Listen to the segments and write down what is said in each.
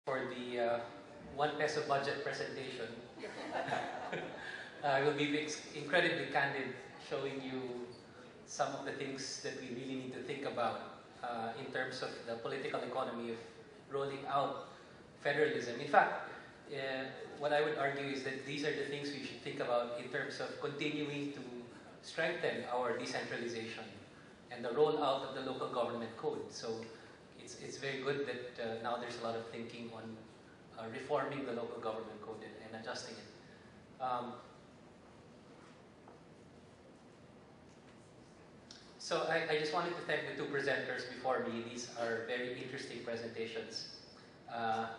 for the 1 peso budget presentation. I will be incredibly candid, showing you some of the things that we really need to think about in terms of the political economy of rolling out federalism. In fact, what I would argue is that these are the things we should think about in terms of continuing to strengthen our decentralization and the rollout of the local government code. So it's very good that now there's a lot of thinking on reforming the local government code and adjusting it. So I just wanted to thank the two presenters before me. These are very interesting presentations.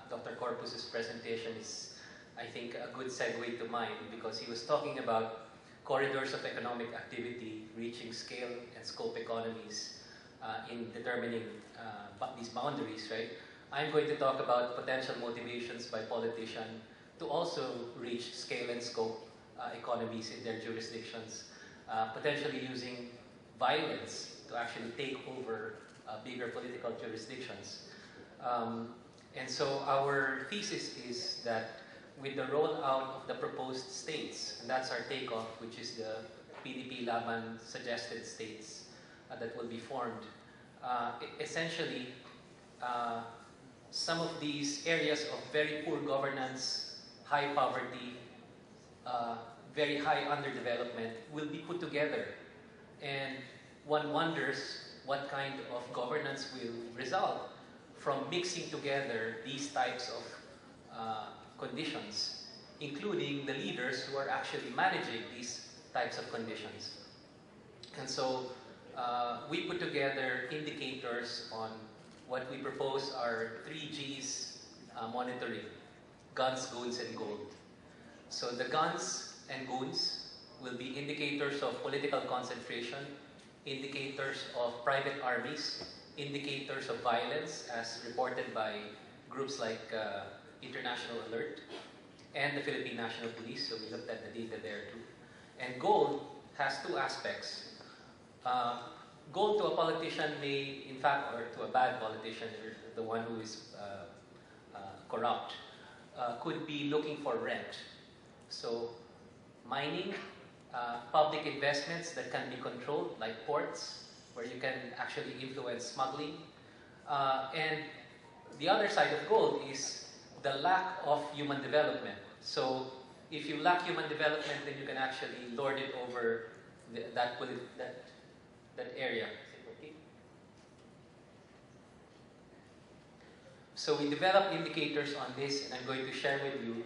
Dr. Corpus's presentation is, I think, a good segue to mine because he was talking about corridors of economic activity reaching scale and scope economies in determining these boundaries, right? I'm going to talk about potential motivations by politicians to also reach scale and scope economies in their jurisdictions, potentially using violence to actually take over bigger political jurisdictions. And so our thesis is that with the rollout of the proposed states, and that's our takeoff, which is the PDP-Laban suggested states that will be formed, essentially some of these areas of very poor governance, high poverty, very high underdevelopment will be put together. And one wonders what kind of governance will result from mixing together these types of conditions, including the leaders who are actually managing these types of conditions. And so we put together indicators on what we propose are 3 Gs monitoring: guns, goons, and gold. So the guns and goons will be indicators of political concentration, indicators of private armies, indicators of violence as reported by groups like International Alert and the Philippine National Police, so we looked at the data there too. And gold has 2 aspects. Gold to a politician may, in fact, or to a bad politician, or the one who is corrupt, could be looking for rent. So mining, public investments that can be controlled, like ports, where you can actually influence smuggling. And the other side of gold is the lack of human development. So if you lack human development, then you can actually lord it over that area. So we developed indicators on this, and I'm going to share with you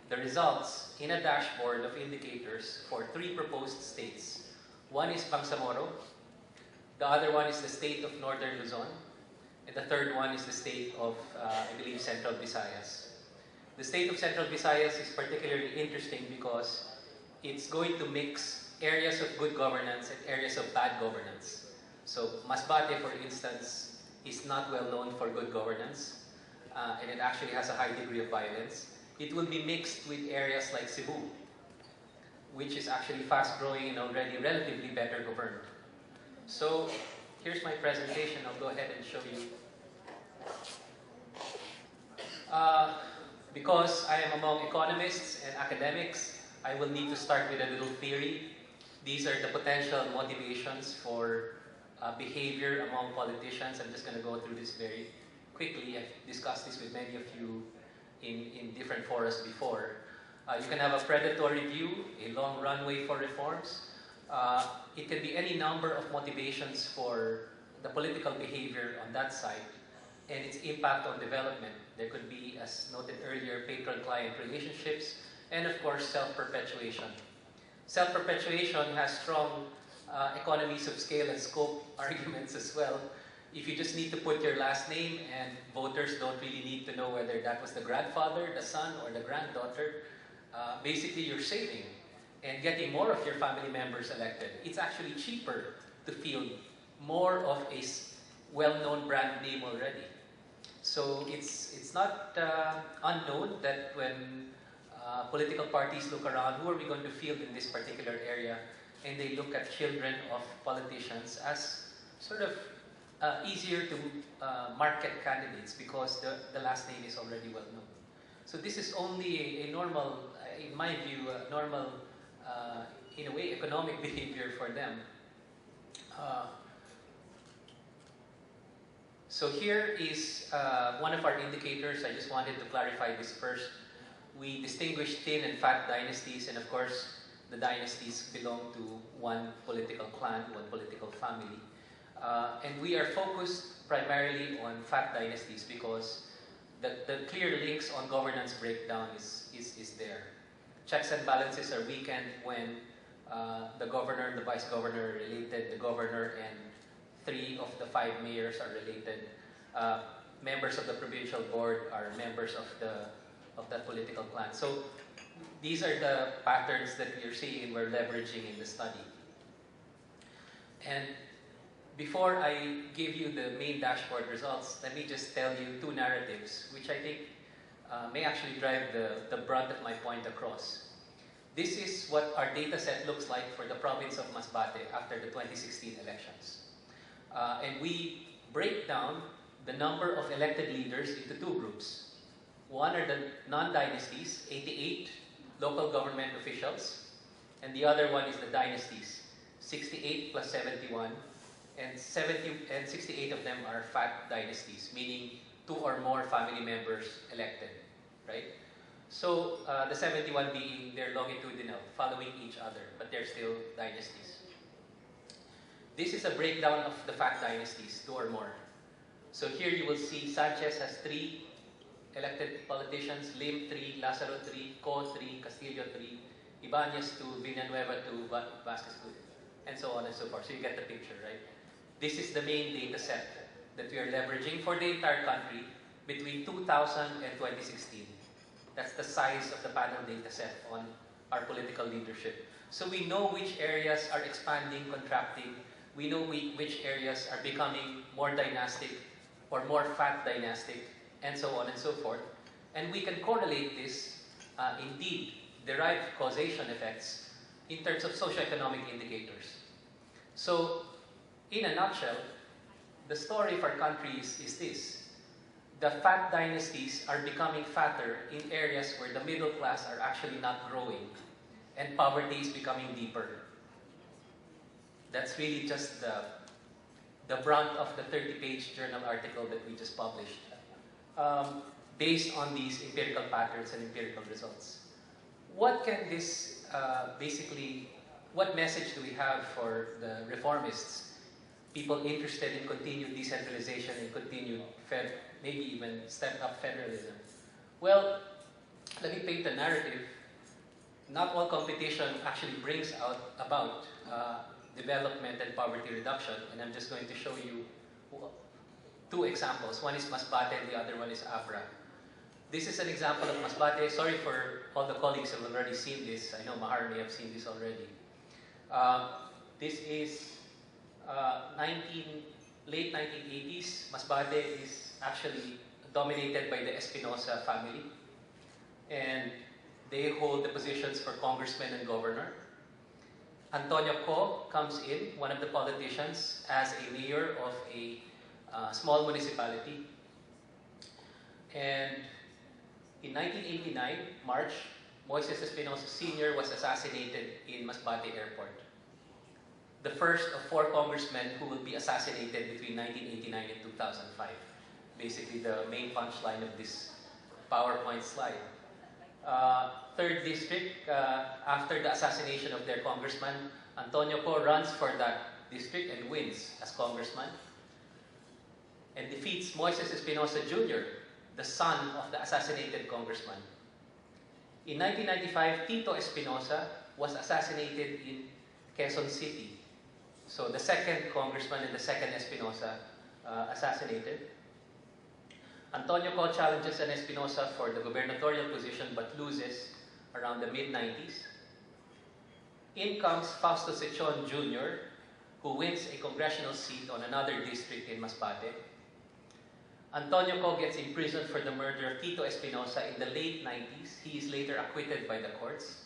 the results in a dashboard of indicators for 3 proposed states. One is Bangsamoro, the other one is the state of Northern Luzon, and the third one is the state of, I believe, Central Visayas. The state of Central Visayas is particularly interesting because it's going to mix areas of good governance and areas of bad governance. So Masbate, for instance, is not well known for good governance, and it actually has a high degree of violence. It will be mixed with areas like Cebu, which is actually fast-growing and already relatively better governed. So here's my presentation. I'll go ahead and show you. Because I am among economists and academics, I will need to start with a little theory. These are the potential motivations for behavior among politicians. I'm just going to go through this very quickly. I've discussed this with many of you in different forums before. You can have a predatory view, a long runway for reforms. It can be any number of motivations for the political behavior on that side and its impact on development. There could be, as noted earlier, patron-client relationships, and of course, self-perpetuation. Self-perpetuation has strong economies of scale and scope arguments as well. If you just need to put your last name and voters don't really need to know whether that was the grandfather, the son, or the granddaughter, basically you're saving and getting more of your family members elected. It's actually cheaper to field more of a well-known brand name already. So it's not unknown that when political parties look around, who are we going to field in this particular area, and they look at children of politicians as sort of easier to market candidates because the last name is already well known. So this is only a normal, in my view, a normal, in a way, economic behavior for them. So here is one of our indicators. I just wanted to clarify this first. We distinguish thin and fat dynasties, and of course, the dynasties belong to one political clan, one political family. And we are focused primarily on fat dynasties because the clear links on governance breakdown is there. Checks and balances are weakened when the governor and the vice governor are related, the governor and 3 of the 5 mayors are related. Members of the provincial board are members of that political clan. So these are the patterns that we are seeing and we're leveraging in the study. And before I give you the main dashboard results, let me just tell you 2 narratives, which I think may actually drive the brunt of my point across. This is what our data set looks like for the province of Masbate after the 2016 elections. And we break down the number of elected leaders into 2 groups. One are the non-dynasties, 88 local government officials, and the other one is the dynasties, 68 plus 71, and 68 of them are fat dynasties, meaning 2 or more family members elected, right? So the 71 being they're longitudinal, following each other, but they're still dynasties. This is a breakdown of the fat dynasties, 2 or more. So here you will see Sanchez has 3 elected politicians, Lim 3, Lazaro 3, Co 3, Castillo 3, Ibanez 2, Villanueva 2, Vasquez 2, and so on and so forth. So you get the picture, right? This is the main data set that we are leveraging for the entire country between 2000 and 2016. That's the size of the panel data set on our political leadership. So we know which areas are expanding, contracting. We know which areas are becoming more dynastic or more fat dynastic, and so on and so forth. And we can correlate this, indeed, derive causation effects in terms of socioeconomic indicators. So, in a nutshell, the story of our country is this. The fat dynasties are becoming fatter in areas where the middle class are actually not growing, and poverty is becoming deeper. That's really just the brunt of the 30-page journal article that we just published, based on these empirical patterns and empirical results. What can this what message do we have for the reformists, people interested in continued decentralization and continued, maybe even stepped-up federalism? Well, let me paint a narrative. Not all competition actually brings about development and poverty reduction, and I'm just going to show you 2 examples. One is Masbate and the other one is Abra. This is an example of Masbate. Sorry for all the colleagues who have already seen this. I know Mahar may have seen this already. This is late 1980s. Masbate is actually dominated by the Espinosa family, and they hold the positions for congressman and governor. Antonio Co comes in, one of the politicians, as a mayor of a small municipality. And in 1989, March, Moises Espinosa Sr. was assassinated in Masbate Airport. The first of 4 congressmen who will be assassinated between 1989 and 2005. Basically the main punchline of this PowerPoint slide. 3rd district, after the assassination of their congressman, Antonio Co runs for that district and wins as congressman, and defeats Moises Espinosa Jr., the son of the assassinated congressman. In 1995, Tito Espinosa was assassinated in Quezon City. So the 2nd congressman and the 2nd Espinosa assassinated. Antonio Co challenges an Espinosa for the gubernatorial position but loses around the mid-90s. In comes Fausto Sechon Jr., who wins a congressional seat on another district in Masbate. Antonio Co gets imprisoned for the murder of Tito Espinosa in the late 90s. He is later acquitted by the courts.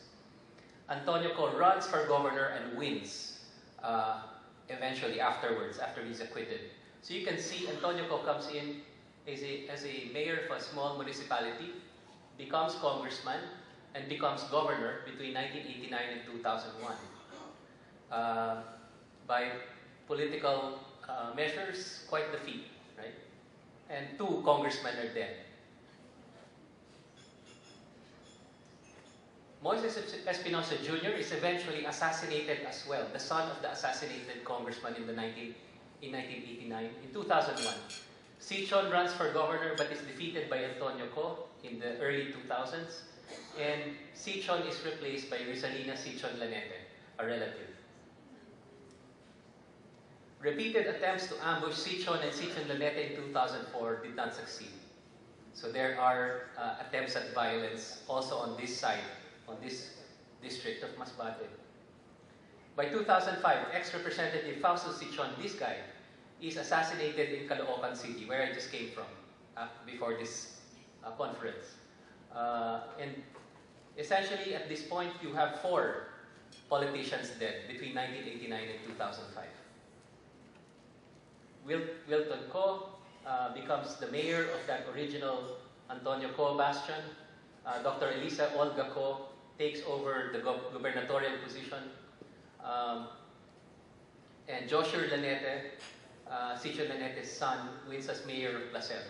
Antonio Co runs for governor and wins eventually afterwards, after he's acquitted. So you can see Antonio Co comes in as a mayor of a small municipality, becomes congressman, and becomes governor between 1989 and 2001. By political measures, quite the feat, right? And 2 congressmen are dead. Moises Espinosa Jr. is eventually assassinated as well, the son of the assassinated congressman in 1989. In 2001, Sichon runs for governor but is defeated by Antonio Co in the early 2000s, and Sichon is replaced by Rizalina Sichon Lanete, a relative. Repeated attempts to ambush Sichon and Sichon Lanete in 2004 did not succeed. So there are attempts at violence also on this side, on this district of Masbate. By 2005, ex-representative Fausto Sichon, this guy, is assassinated in Caloocan City, where I just came from before this conference. And essentially, at this point, you have 4 politicians dead between 1989 and 2005. Wilton Co becomes the mayor of that original Antonio Co bastion. Dr. Elisa Olga Co takes over the gubernatorial position. And Joshua Lanete, Sichon Lanete's son, wins as mayor of Placer.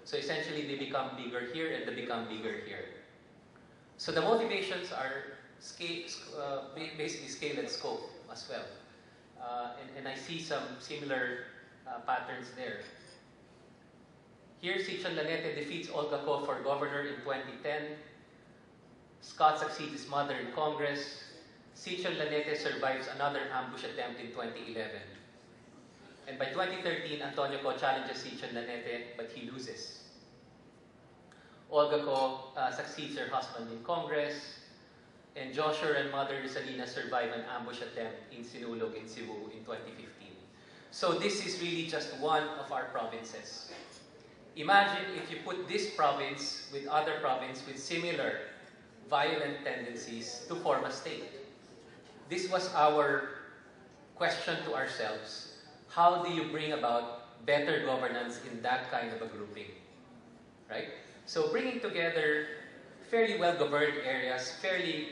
So essentially, they become bigger here and they become bigger here. So the motivations are basically scale and scope as well. And I see some similar patterns there. Here, Sichon Lanete defeats Olga Co for governor in 2010. Scott succeeds his mother in Congress. Sichon Lanete survives another ambush attempt in 2011. And by 2013, Antonio Co challenges Sichon Lanete, but he loses. Olga Co succeeds her husband in Congress, and Joshua and mother Rizalina survive an ambush attempt in Sinulog in Cebu in 2015. So this is really just one of our provinces. Imagine if you put this province with other provinces with similar violent tendencies to form a state. This was our question to ourselves. How do you bring about better governance in that kind of a grouping? Right? So bringing together fairly well-governed areas, fairly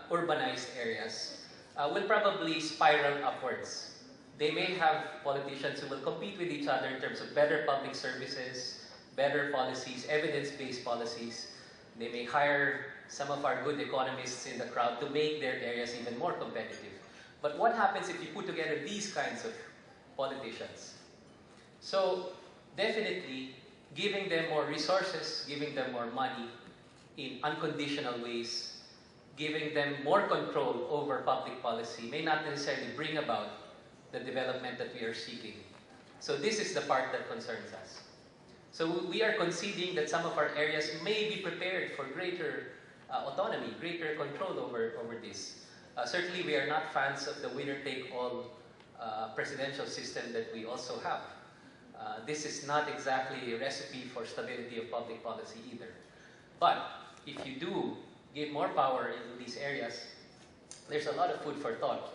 urbanized areas, will probably spiral upwards. They may have politicians who will compete with each other in terms of better public services, better policies, evidence-based policies. They may hire some of our good economists in the crowd to make their areas even more competitive. But what happens if you put together these kinds of politicians? So definitely, giving them more resources, giving them more money in unconditional ways, giving them more control over public policy may not necessarily bring about the development that we are seeking. So this is the part that concerns us. So we are conceding that some of our areas may be prepared for greater autonomy, greater control over this. Certainly we are not fans of the winner-take-all presidential system that we also have. This is not exactly a recipe for stability of public policy either. But if you do give more power into these areas, there's a lot of food for thought.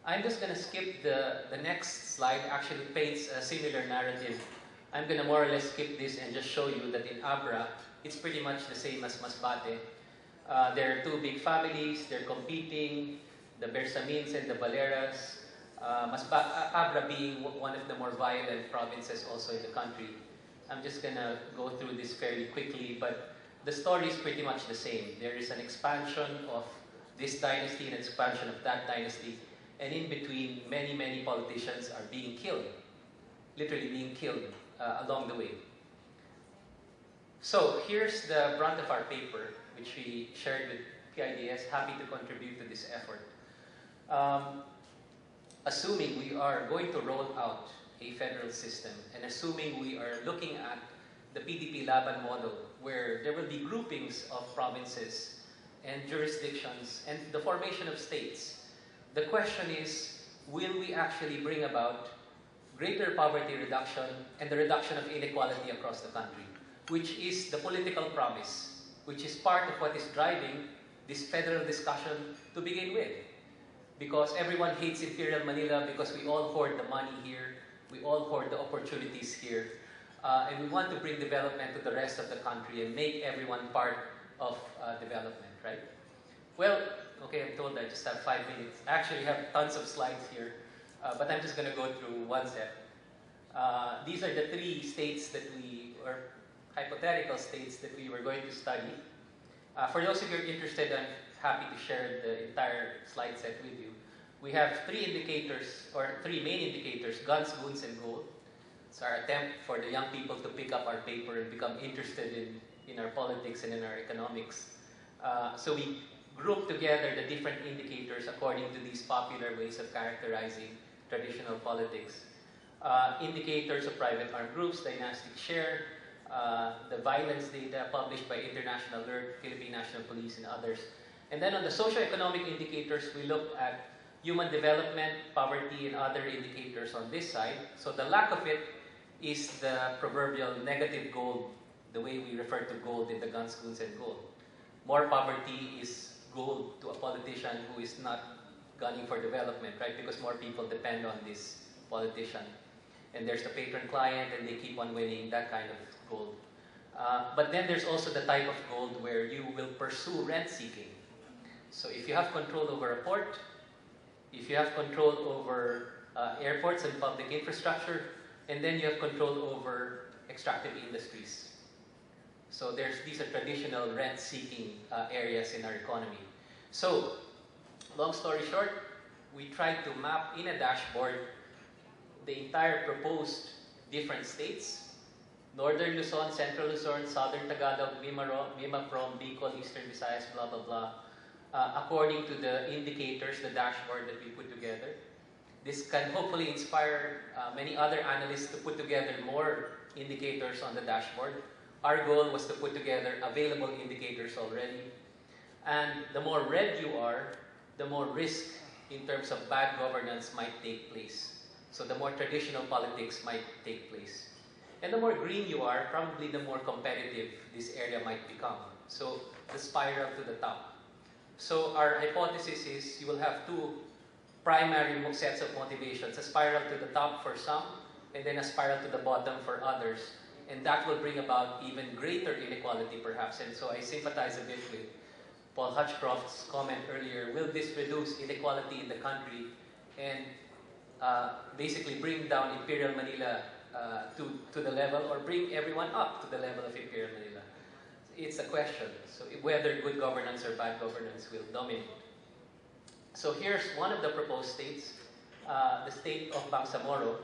I'm just going to skip the next slide. Actually paints a similar narrative. I'm going to more or less skip this and just show you that in Abra, it's pretty much the same as Masbate. There are 2 big families, they're competing, the Bersamins and the Valeras. Abra being one of the more violent provinces also in the country. I'm just going to go through this fairly quickly, but the story is pretty much the same. There is an expansion of this dynasty and expansion of that dynasty, and in between, many politicians are being killed, literally being killed along the way. So here's the brunt of our paper, which we shared with PIDS, happy to contribute to this effort. Assuming we are going to roll out a federal system, and assuming we are looking at the PDP Laban model, where there will be groupings of provinces and jurisdictions and the formation of states, the question is, will we actually bring about greater poverty reduction and the reduction of inequality across the country, which is the political promise, which is part of what is driving this federal discussion to begin with. Because everyone hates Imperial Manila because we all hoard the money here. We all hoard the opportunities here. And we want to bring development to the rest of the country and make everyone part of development, right? Well, okay, I'm told I just have 5 minutes. I actually have tons of slides here, but I'm just going to go through one set. These are the 3 states that or hypothetical states that we were going to study. For those of you who are interested, I'm happy to share the entire slide set with you. We have 3 indicators, or 3 main indicators: guns, goons, and gold. It's our attempt for the young people to pick up our paper and become interested in our politics and in our economics. So we group together the different indicators according to these popular ways of characterizing traditional politics. Indicators of private armed groups, dynastic share, the violence data published by International Alert, Philippine National Police, and others. And then on the socioeconomic indicators, we look at human development, poverty, and other indicators on this side. So the lack of it is the proverbial negative gold, the way we refer to gold in the guns, goons, and gold. More poverty is gold to a politician who is not gunning for development, right? Because more people depend on this politician. And there's the patron-client, and they keep on winning, that kind of gold. But then there's also the type of gold where you will pursue rent-seeking. So if you have control over a port, if you have control over airports and public infrastructure, and then you have control over extractive industries. So these are traditional rent-seeking areas in our economy. So, long story short, we tried to map in a dashboard the entire proposed different states: Northern Luzon, Central Luzon, Southern Tagalog, Mimaprom, Bicol, Eastern Visayas, blah, blah, blah, according to the indicators, the dashboard that we put together. This can hopefully inspire many other analysts to put together more indicators on the dashboard. Our goal was to put together available indicators already. And the more red you are, the more risk in terms of bad governance might take place. So the more traditional politics might take place. And the more green you are, probably the more competitive this area might become. So the spiral to the top. So our hypothesis is you will have 2 primary sets of motivations: a spiral to the top for some, and then a spiral to the bottom for others. And that will bring about even greater inequality, perhaps. And so I sympathize a bit with Paul Hutchcroft's comment earlier. Will this reduce inequality in the country and basically bring down Imperial Manila to the level, or bring everyone up to the level of Imperial Manila? It's a question. So whether good governance or bad governance will dominate. So here's one of the proposed states, the state of Bangsamoro,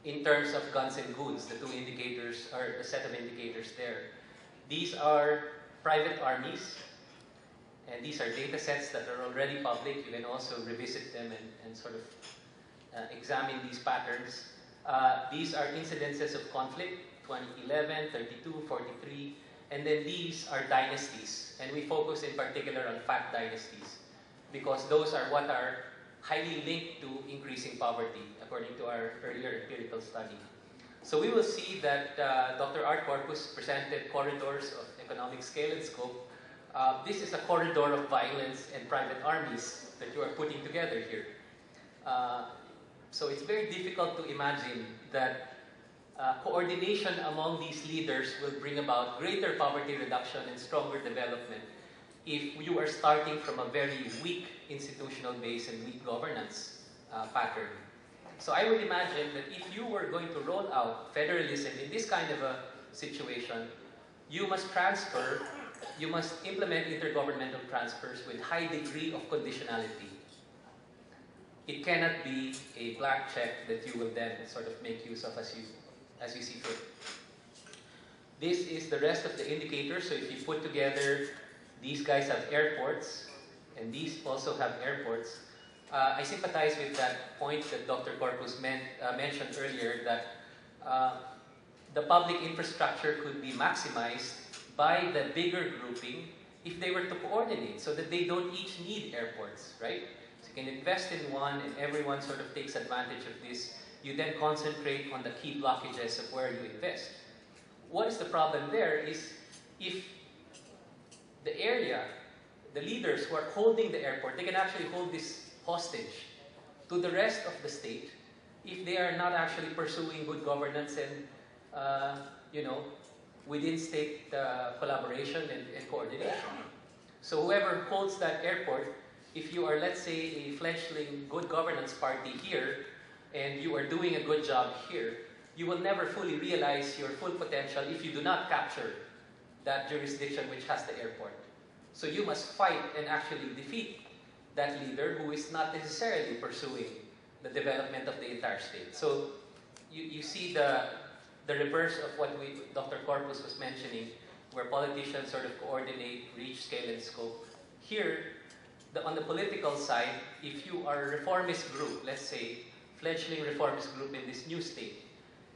in terms of guns and goons, the 2 indicators, or the set of indicators there. These are private armies, and these are data sets that are already public. You can also revisit them and sort of examine these patterns. These are incidences of conflict, 2011, 32, 43, and then these are dynasties. And we focus in particular on fat dynasties, because those are what are highly linked to increasing poverty, according to our earlier empirical study. So we will see that Dr. Art Corpus presented corridors of economic scale and scope. This is a corridor of violence and private armies that you are putting together here. So it's very difficult to imagine that coordination among these leaders will bring about greater poverty reduction and stronger development if you are starting from a very weak institutional base and weak governance pattern. So I would imagine that if you were going to roll out federalism in this kind of a situation, you must implement intergovernmental transfers with high degree of conditionality. It cannot be a blank check that you will then sort of make use of as you see fit. This is the rest of the indicators. So if you put together, these guys have airports, and these also have airports. I sympathize with that point that Dr. Corpus mentioned earlier, that the public infrastructure could be maximized by the bigger grouping if they were to coordinate, so that they don't each need airports, right? So you can invest in one and everyone sort of takes advantage of this. You then concentrate on the key blockages of where you invest. What is the problem there is if the area, the leaders who are holding the airport, they can actually hold this hostage to the rest of the state, if they are not actually pursuing good governance and, you know, within state collaboration and coordination. So whoever holds that airport, if you are, let's say, a fledgling good governance party here, and you are doing a good job here, you will never fully realize your full potential if you do not capture that jurisdiction which has the airport. So you must fight and actually defeat that leader who is not necessarily pursuing the development of the entire state. So you see the reverse of what Dr. Corpus was mentioning, where politicians sort of coordinate, reach, scale, and scope. Here, on the political side, if you are a reformist group, let's say, fledgling reformist group in this new state,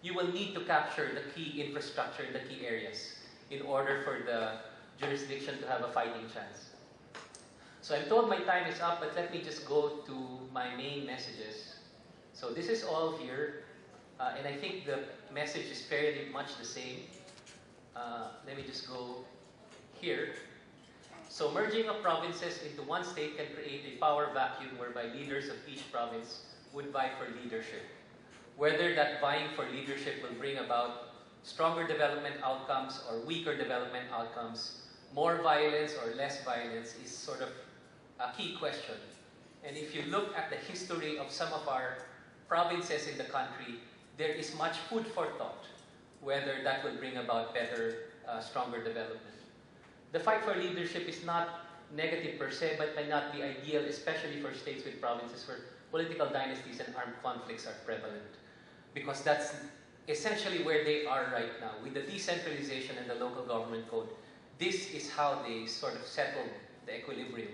you will need to capture the key infrastructure in the key areas in order for the jurisdiction to have a fighting chance. So I'm told my time is up, but let me just go to my main messages. So this is all here, and I think the message is fairly much the same. Let me just go here. So merging of provinces into one state can create a power vacuum whereby leaders of each province would vie for leadership. Whether that vying for leadership will bring about stronger development outcomes or weaker development outcomes, more violence or less violence, is sort of a key question. And if you look at the history of some of our provinces in the country, there is much food for thought whether that will bring about better, stronger development. The fight for leadership is not negative per se, but may not be ideal, especially for states with provinces where political dynasties and armed conflicts are prevalent. Because that's essentially where they are right now. With the decentralization and the local government code, this is how they sort of settle the equilibrium.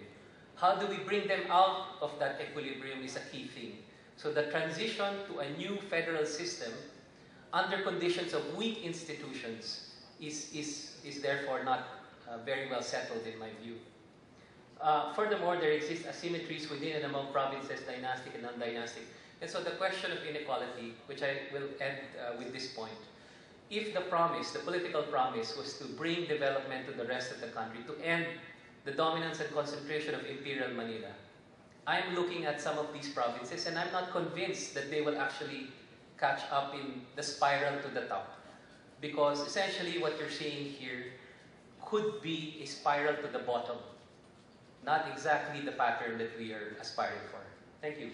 How do we bring them out of that equilibrium is a key thing. So the transition to a new federal system under conditions of weak institutions is therefore not very well settled in my view. Furthermore, there exist asymmetries within and among provinces, dynastic and non-dynastic. And so the question of inequality, which I will end with this point. If the promise, the political promise, was to bring development to the rest of the country, to end the dominance and concentration of Imperial Manila, I'm looking at some of these provinces and I'm not convinced that they will actually catch up in the spiral to the top. Because essentially what you're seeing here could be a spiral to the bottom, not exactly the pattern that we are aspiring for. Thank you.